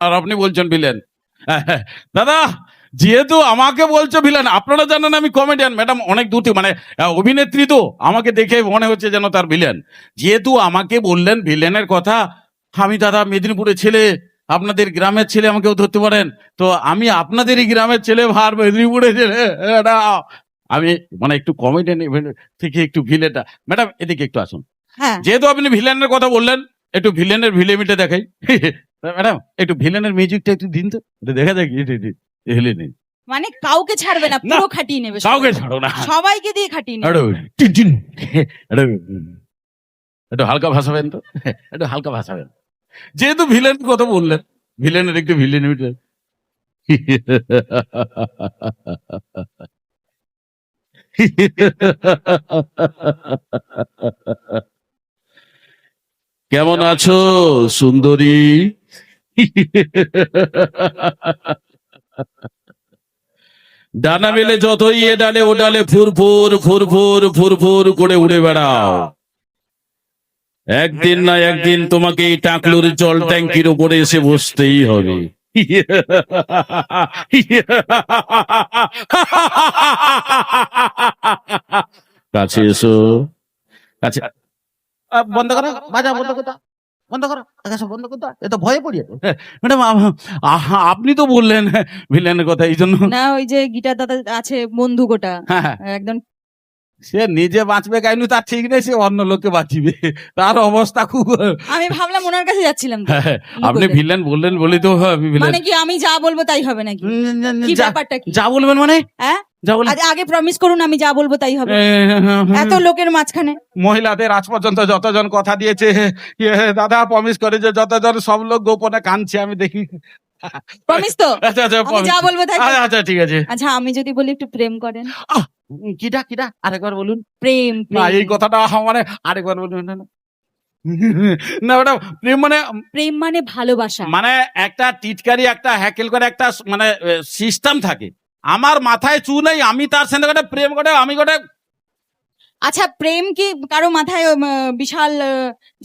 আর আপনি বলছেন ভিলেন। দাদা, যেহেতু আমাকে বলছো ভিলেন, আপনারা জানেন আমি কমেডিয়ান, ম্যাডাম অনেক দূর মানে অভিনেত্রী, তো আমাকে দেখে মনে হচ্ছে যেন তার ভিলেন। যেহেতু আমাকে বললেন ভিলেনের কথা, আমি দাদা মেদিনীপুরের ছেলে, আপনাদের গ্রামের ছেলে, আমাকেও ধরতে পারেন। তো আমি আপনাদেরই গ্রামের ছেলে, ভার মেদিনীপুরের ছেলে। এটা আমি মানে একটু কমেডিয়ান থেকে একটু ভিলেনটা। ম্যাডাম এদিকে একটু আসুন। হ্যাঁ, যেহেতু আপনি ভিলেনের কথা বললেন, একটু ভিলেনের ভিলেমিটা দেখাই। ম্যাডাম একটু ভিলেনের মিউজিকটা একটু দিন তো, এটা দেখা যাক। ভিলেন মানে কাউকে ছাড়বে না, পুরো খাটিয়ে নেবে, কাউকে ছাড়ো না, সবাইকে দিয়ে খাটিয়ে নেবে। একটু টিন টিন, একটু হালকা ভাসাবেন তো, একটু হালকা ভাসাবেন। যেহেতু ভিলেন কথা বললেন, ভিলেনের একটু ভিলেন মিউজিক। কেমন আছো সুন্দরী? ডানা মেলে যতই এ ডালে ও ডালে ফুরফুর ফুরফুর ফুরফুর করে উড়ে বেড়াও। একদিন না একদিন তোমাকে এই টাকলুর জল ট্যাঙ্কির উপরে এসে বসতেই হবে। কাছে এসো, কাছে। বন্ধ করো, বাজা বন্ধ করো, বন্ধ করো, আকাশ বন্ধ করো, এটা ভয়ে পড়িয়ে। ম্যাডাম আপনি তো বললেন ভিলেনের কথা, এই জন্য। না, ওই যে গিটার দাদা আছে বন্ধু গোটা, হ্যাঁ, একদম। সে নিজে বাঁচবে কাইনু তার ঠিক নেই, সে অন্য লোককে বাঁচিবে, তার অবস্থা খুব। আমি ভাবলাম ওনার কাছে যাচ্ছিলাম তো। আপনি ভিলেন বললেন বলি তো আমি ভিলেন। মানে কি আমি যা বলবো তাই হবে নাকি? কি ব্যাপারটা কি? যা বলবেন মানে? হ্যাঁ, যা বলবেন। আগে প্রমিস করুন আমি যা বলবো তাই হবে। এত লোকের মাঝখানে মহিলাদের আজ পর্যন্ত যতজন কথা দিয়েছে, দাদা প্রমিস করে যে যতজন, সব লোক গোপনে কাঁদছে, আমি দেখি। প্রমিস তো? আচ্ছা আচ্ছা, আমি যা বলবো তাই হবে। আচ্ছা ঠিক আছে। আচ্ছা, আমি যদি বলি একটু প্রেম করেন? কিটা কিটা আরেকবার বলুন। প্রেম, না, প্রেম। এই কথাটা মানে আরেকবার বলুন না। না ম্যাডাম, প্রেম মানে, প্রেম মানে ভালোবাসা। মানে একটা টিটকারি, একটা হ্যাকেল করে একটা মানে সিস্টেম থাকে। আমার মাথায় চুল নেই, আমি তার সাথে গোটে প্রেম করে, আমি গোটে। আচ্ছা, প্রেম কি কারো মাথায় বিশাল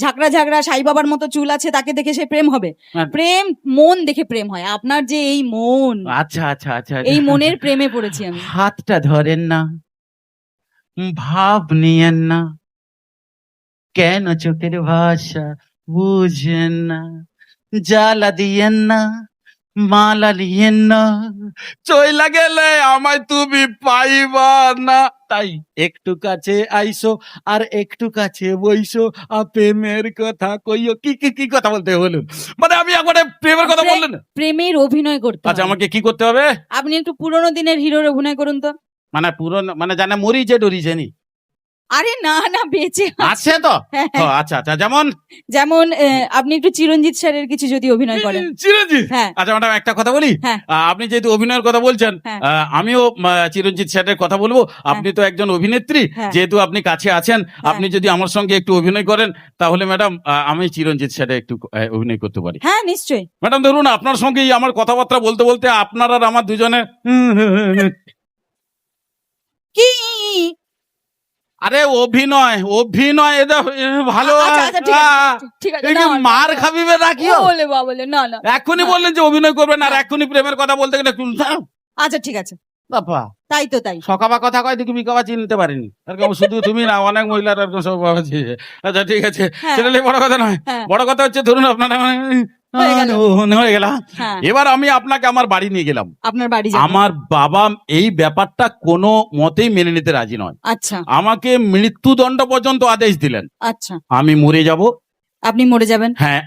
ঝাঁকড়া ঝাঁকড়া সাই বাবার মতো চুল আছে তাকে দেখে সে প্রেম হবে? হ্যাঁ। প্রেম মন দেখে প্রেম হয়। আপনার যে এই মন, আচ্ছা আচ্ছা আচ্ছা, এই মনের প্রেমে পড়েছি আমি। হাতটা ধরেন না, ভাব নিয়েন না, কেন চোখের ভাষা বুঝেন না, জ্বালা দিয়েন না, মালা লিয়েন না, চইলা গেলে আমায় তুমি পাইবা না। তাই একটু কাছে আইসো, আর একটু কাছে বইসো, প্রেমের কথা কইও। কি কি কি কথা বলতে বলুন, মানে আমি একবারে প্রেমের কথা বললেন। প্রেমের অভিনয় করতে আচ্ছা, হবে। আমাকে কি করতে হবে? আপনি একটু পুরোনো দিনের হিরোর অভিনয় করুন তো। মানে পুরো মানে জানে মরি যে ডরিছে নি? আরে না না, বেঁচে আছে তো। হ্যাঁ, ও, আচ্ছা আচ্ছা, যেমন যেমন আপনি একটু চিরঞ্জিত স্যারের কিছু যদি অভিনয় করেন। চিরঞ্জিত। হ্যাঁ। আচ্ছা ম্যাডাম, একটা কথা বলি। হ্যাঁ। আপনি যেহেতু অভিনয়ের কথা বলছেন, হ্যাঁ। আমিও চিরঞ্জিত স্যারের কথা বলবো। আপনি তো একজন অভিনেত্রী, হ্যাঁ। যেহেতু আপনি কাছে আছেন, আপনি যদি আমার সঙ্গে একটু অভিনয় করেন, তাহলে ম্যাডাম আমি চিরঞ্জিত স্যারে একটু অভিনয় করতে পারি। হ্যাঁ, নিশ্চয়ই। ম্যাডাম ধরুন, আপনার সঙ্গেই আমার কথাবার্তা বলতে বলতে আপনার আর আমার দুজনে। কি? আরে অভিনয়, অভিনয় এটা ভালো। আচ্ছা, আচ্ছা, ঠিক আছে, ঠিক আছে। এই যে না, না, মার না। খাবি বে রাখিও। বলে বাবলে, না না। এখনই না। বললেন যে অভিনয় করবেন, আর এখনই প্রেমের কথা বলতে গেলে আচ্ছা, ঠিক আছে, বাবা তাই তো তাই। সকাবা কথা কয় দেখি বিকাবা চিনতে পারিনি, এরকম শুধু তুমি না, অনেক মহিলার এরকম সব আছে। আচ্ছা ঠিক আছে, হ্যাঁ। সেটা বড় কথা নয়। হ্যাঁ। বড় কথা হচ্ছে ধরুন আপনারা হয়ে গেল। হয়ে গেল। হ্যাঁ। এবার আমি আপনাকে আমার বাড়ি নিয়ে গেলাম। আপনার বাড়ি যাবেন? আমার বাবা এই ব্যাপারটা কোনো মতেই মেনে নিতে রাজি নয়। আচ্ছা আমাকে মৃত্যুদণ্ড পর্যন্ত আদেশ দিলেন। আচ্ছা, আমি মরে যাব। আপনি মরে যাবেন? হ্যাঁ,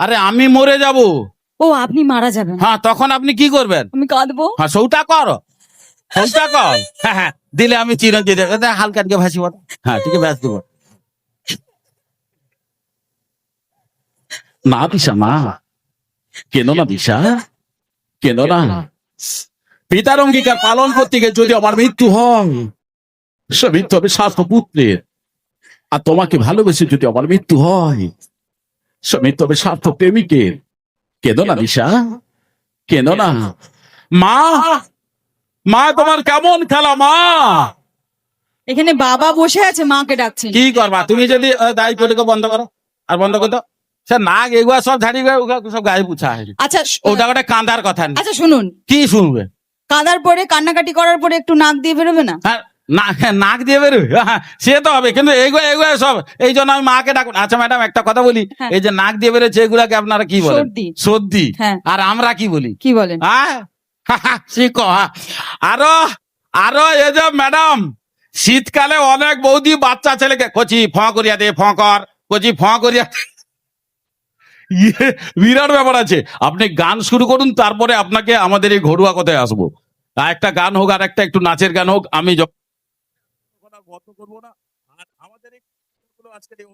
আরে আমি মরে যাব। ও, আপনি মারা যাবেন? হ্যাঁ, তখন আপনি কি করবেন? আমি কাঁদবো। হ্যাঁ, সৌটা কর, সৌটা কর। হ্যাঁ হ্যাঁ, দিলে আমি চিরঞ্জিত হালকানকে ভাসি বল। হ্যাঁ, ঠিক আছে, ভাস দেবো না দিশা, মা কেন না দিশা, কেন না? পিতার অঙ্গীকার পালন করতে গিয়ে যদি আমার মৃত্যু হয়, সে মৃত্যু হবে স্বাস্থ্য পুত্রের। আর তোমাকে ভালোবেসে যদি আমার মৃত্যু হয়, সে মৃত্যু হবে স্বার্থ প্রেমিকের। কেন না দিশা, কেন না? মা, মা তোমার কেমন খেলা মা? এখানে বাবা বসে আছে, মাকে ডাকছেন। কি করবা তুমি? যদি দায়ী করে বন্ধ করো, আর বন্ধ করতো সে নাক এগুলা সব ঝাড়ি গিয়ে ওগুলা সব গায়ে পুছা হয় আচ্ছা ওটা একটা কাঁদার কথা নেই। আচ্ছা শুনুন, কি শুনবে? কাঁদার পরে কান্নাকাটি করার পরে একটু নাক দিয়ে বেরোবে না? হ্যাঁ, নাক দিয়ে বেরোবে, হ্যাঁ, সে তো হবে, কিন্তু এগুলো এগুলো সব এই জন্য আমি মাকে ডাকুন। আচ্ছা ম্যাডাম একটা কথা বলি, হ্যাঁ। এই যে নাক দিয়ে বেরোচ্ছে এগুলাকে আপনারা কি বলেন? সর্দি। সর্দি। হ্যাঁ। আর আমরা কি বলি? কি বলেন? হ্যাঁ সে আরো আরো এই যে ম্যাডাম, শীতকালে অনেক বৌদি বাচ্চা ছেলেকে কচি ফ করিয়া দে, ফ কর, কচি ফ করিয়া দে। ইয়ে বিরাট ব্যাপার আছে। আপনি গান শুরু করুন, তারপরে আপনাকে আমাদের এই ঘরোয়া কথায় আসবো। আর একটা গান হোক, আর একটা একটু নাচের গান হোক, আমি যখন করবো না। আর আমাদের এই আজকে